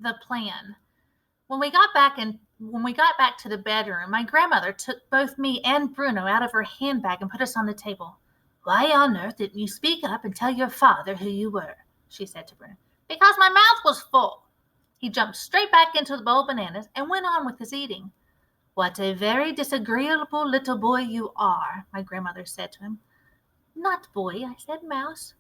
the plan. When we got back to the bedroom, my grandmother took both me and Bruno out of her handbag and put us on the table. "Why on earth didn't you speak up and tell your father who you were?" she said to Bruno. "Because my mouth was full." He jumped straight back into the bowl of bananas and went on with his eating. "What a very disagreeable little boy you are," my grandmother said to him. "Not boy," I said, "mouse."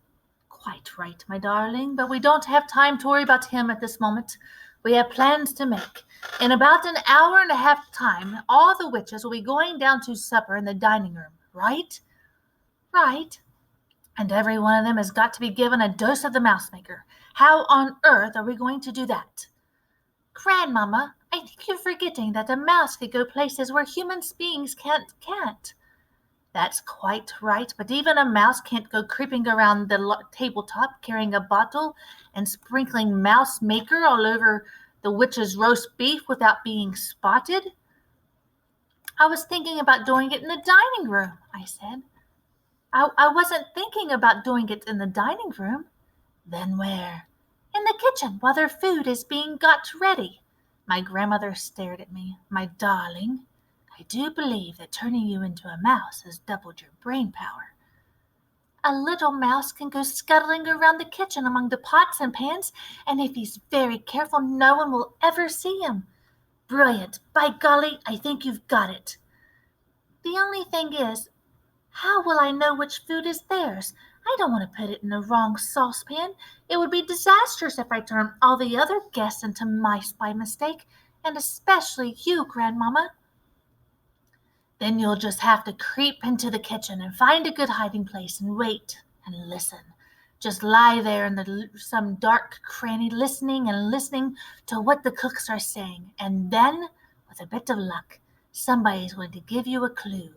"Quite right, my darling, but we don't have time to worry about him at this moment. We have plans to make. In about an hour and a half time, all the witches will be going down to supper in the dining room, right?" "Right." "And every one of them has got to be given a dose of the mouse maker. How on earth are we going to do that?" "Grandmama, I think you're forgetting that a mouse could go places where human beings can't." "That's quite right, but even a mouse can't go creeping around the tabletop carrying a bottle and sprinkling mouse maker all over the witch's roast beef without being spotted." "I was thinking about doing it in the dining room," I said. I wasn't thinking about doing it in the dining room." "Then where?" "In the kitchen, while their food is being got ready." My grandmother stared at me. "My darling, I do believe that turning you into a mouse has doubled your brain power." "A little mouse can go scuttling around the kitchen among the pots and pans, and if he's very careful, no one will ever see him." "Brilliant! By golly, I think you've got it." "The only thing is, how will I know which food is theirs? I don't want to put it in the wrong saucepan. It would be disastrous if I turned all the other guests into mice by mistake, and especially you, Grandmama." "Then you'll just have to creep into the kitchen and find a good hiding place and wait and listen. Just lie there in some dark cranny listening to what the cooks are saying, and then, with a bit of luck, somebody's going to give you a clue.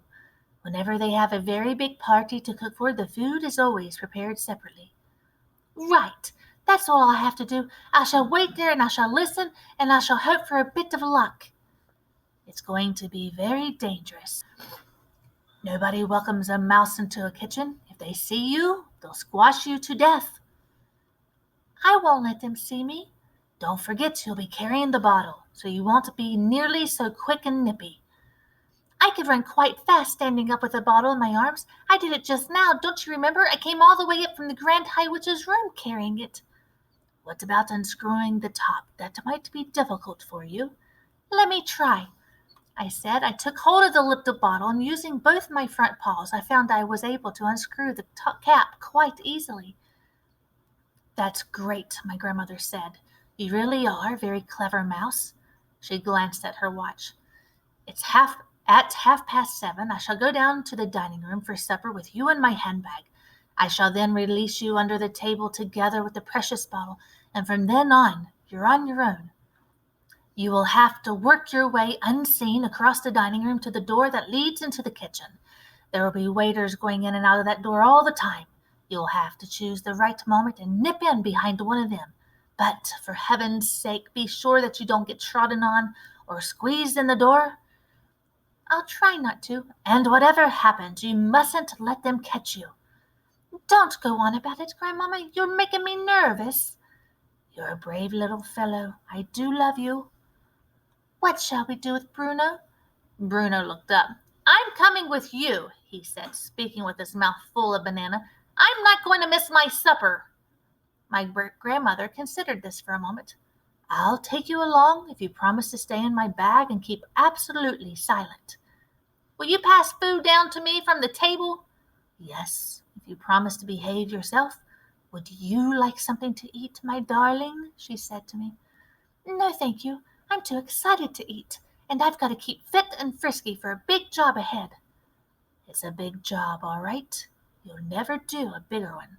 Whenever they have a very big party to cook for, the food is always prepared separately." "Right. That's all I have to do. I shall wait there and I shall listen and I shall hope for a bit of luck." "It's going to be very dangerous. Nobody welcomes a mouse into a kitchen. If they see you, they'll squash you to death." "I won't let them see me." "Don't forget you'll be carrying the bottle, so you won't be nearly so quick and nippy." "I could run quite fast standing up with a bottle in my arms. I did it just now. Don't you remember? I came all the way up from the Grand High Witch's room carrying it." "What about unscrewing the top? That might be difficult for you." "Let me try," I said. I took hold of the little bottle, and using both my front paws, I found I was able to unscrew the top cap quite easily. "That's great," my grandmother said. "You really are a very clever mouse." She glanced at her watch. At 7:30, I shall go down to the dining room for supper with you in my handbag. I shall then release you under the table together with the precious bottle, and from then on, you're on your own. You will have to work your way unseen across the dining room to the door that leads into the kitchen. There will be waiters going in and out of that door all the time. You'll have to choose the right moment and nip in behind one of them. But for heaven's sake, be sure that you don't get trodden on or squeezed in the door." "I'll try not to." "And whatever happens, you mustn't let them catch you." "Don't go on about it, Grandmama. You're making me nervous." "You're a brave little fellow. I do love you." "What shall we do with Bruno?" Bruno looked up. "I'm coming with you," he said, speaking with his mouth full of banana. "I'm not going to miss my supper." My grandmother considered this for a moment. "I'll take you along if you promise to stay in my bag and keep absolutely silent." "Will you pass food down to me from the table?" "Yes, if you promise to behave yourself. Would you like something to eat, my darling?" she said to me. "No, thank you. I'm too excited to eat, and I've got to keep fit and frisky for a big job ahead." "It's a big job, all right. You'll never do a bigger one."